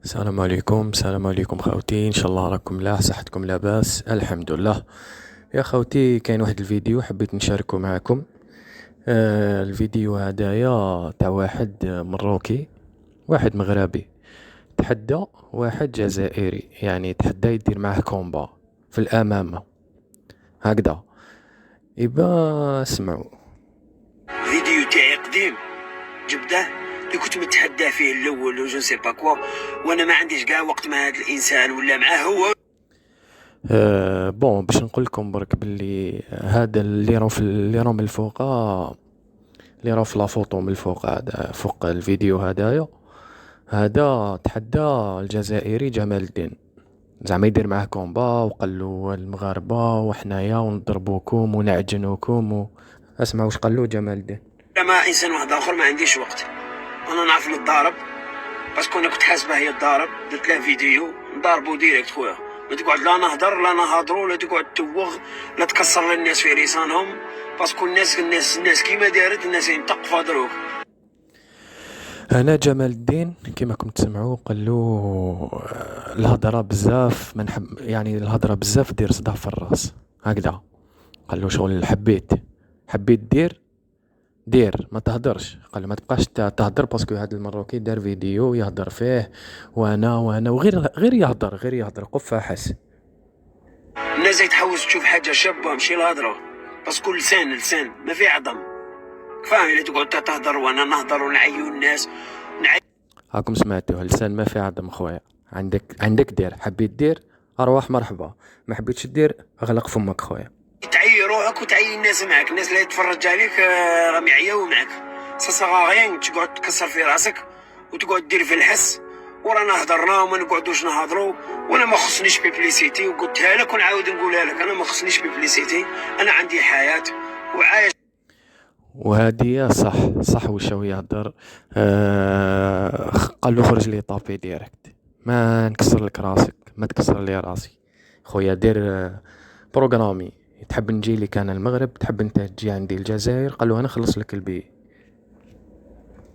السلام عليكم خاوتي، ان شاء الله راكم ملاح، صحتكم لاباس الحمد لله. يا خاوتي، كاين واحد الفيديو حبيت نشاركه معكم. الفيديو هدايا تاع واحد مروكي، واحد مغربي تحدى واحد جزائري، يعني تحدى يدير معاه كومبا في الامامه هكذا. يبا اسمعوا. فيديو تاعي قديم جبده اللي كنت متحدى فيه الاول وجو سي با كوا، وانا ما عنديش كاع وقت مع هذا الانسان ولا معاه هو. بون باش نقول لكم برك باللي هذا اللي راهم الفوق، اللي راه في لافوطو من الفوق، هذا فوق الفيديو هدايا، هذا تحدى الجزائري جمال الدين، زعما يدير معاه كومبا وقال له المغاربه وحنايا ونضربوكم ونعجنوكم اسمع واش قال له جمال الدين. مع انسان واحد اخر ما عنديش وقت، انا نعرف نتضارب باسكو انا كنت حاسبه هي الضارب، درت له فيديو نضاربو ديريكت خويا. ما تقعد لا نهضر لا نهضرو لا تقعد توغ لا تكسر للناس في لسانهم، باسكو الناس كيما دارت الناس ينتقفوا دروك. انا جمال الدين كما كنت تسمعوا قال له الهضره بزاف ما نحب، يعني الهضره بزاف دير صداع في الراس هكذا. قال له شغل حبيت دير ما تهدرش، قال له ما تبقاش تهدر، باسكو هذا المروكي دار فيديو يهدر فيه وانا وغير يهدر قفاحس. الناس يتحوس تشوف حاجه شابه ماشي الهضره، باسكو لسان ما في عظم. فاهم؟ الا تقعد تهضر وانا نهضر ونعيو الناس هاكم سمعتوه، لسان ما في عظم خويا. عندك دير، حبيت دير ارواح مرحبا، ما حبيتش دير اغلق فمك خويا. تعيي روحك وتعيي الناس معك، الناس اللي يتفرج عليك راهم يعياو معك. غيان تقعد تكسر في راسك وتقعد دير في الحس، ورانا هضرنا وما نقعدوش نهضروا، وانا ما خصنيش بيبليسيتي، وقلتها لك ونعاود نقولها لك، انا ما خصنيش بيبليسيتي، انا عندي حياة وعايش. وهادي صح وشاو يهدر. قال له خرج لي طابي ديريكت، ما نكسر لك راسك، ما تكسر لي راسي خويا. دير بروغرامي، تحب نجي لك انا المغرب، تحب انت تجي عندي الجزائر، قال له انا خلص لك البي.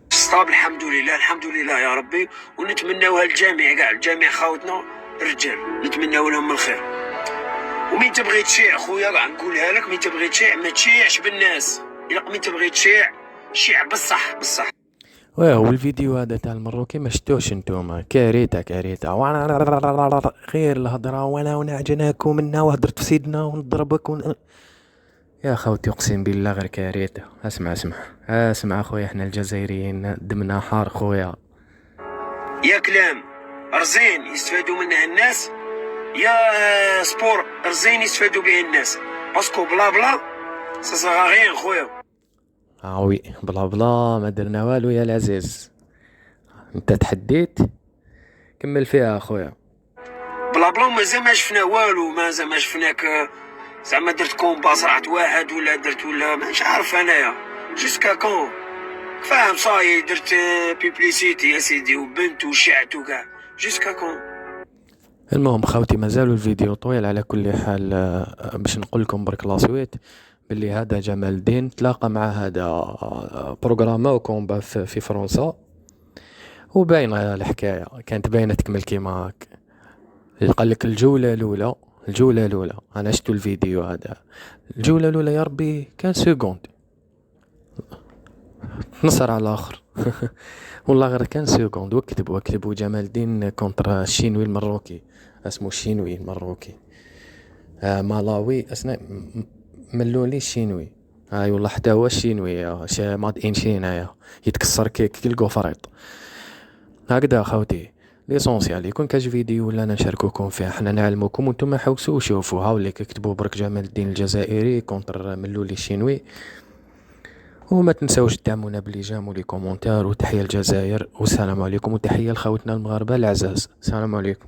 صاب الحمد لله يا ربي، ونتمناوها الجميع كاع الجميع خاوتنا رجال، نتمناو لهم الخير. ومين تبغي تشيع خويا كاع نقولها لك، مين تبغي تشيع ما تشيعش بالناس، الا مين تبغي تشيع شيع بصح. والفيديو هذا تاع المروكي ما شفتوش نتوما؟ كارثه غير الهضره، وانا ونعجناكم منا وهدرت في سيدنا ونضربك يا خوتي اقسم بالله غير كارثه. اسمع اخويا، احنا الجزائريين دمنا حار خويا. يا كلام رزين يستفادوا منه الناس، يا سبور رزين يستفادوا به الناس، باسكو بلا بلا غير خويا. وي بلا بلا ما درنا والو يا العزيز، انت تحديت كمل فيها اخويا. بلا بلا مازال ما شفنا والو، مازال ما شفناك زعما درت كومبا صرعت واحد ولا درت ولا مش عارف انايا جيسكا كون. فاهم صاي درت بيبليسيتي يا سيدي وبنت وشعت وكاع جيسكا كون. المهم خاوتي، مازالوا الفيديو طويل، على كل حال باش نقول لكم برك لاسويت باللي هذا جمال الدين تلاقى مع هذا بروغراما وكومبا في فرنسا، وباينه الحكايه، كانت باينه تكمل كيما هاك. قال لك الجوله الاولى انا شفت الفيديو هذا، الجوله الاولى يا ربي كان سكوند نصر على الاخر والله غير كان سكوند. واكتبوا جمال الدين كونتر الشينوي المروكي، اسمه الشينوي المروكي، مالاوي اسنا ملولي الشينوي. هاي والله حتى هو الشينوي ماد ان شينا يتكسر كي الكوفريط هكذا. خوتي ليسونسيال يكون كاش فيديو ولا نشاركوكم فيه، حنا نعلموكم وانتم حوسوا وشوفوا. هاوليك اكتبوا برك جمال الدين الجزائري كونتر ملولي الشينوي، وما تنساوش تدعمونا بالجيم ولي كومونتير. وتحية الجزائر والسلام عليكم، وتحية لخوتنا المغاربة العزاز، السلام عليكم.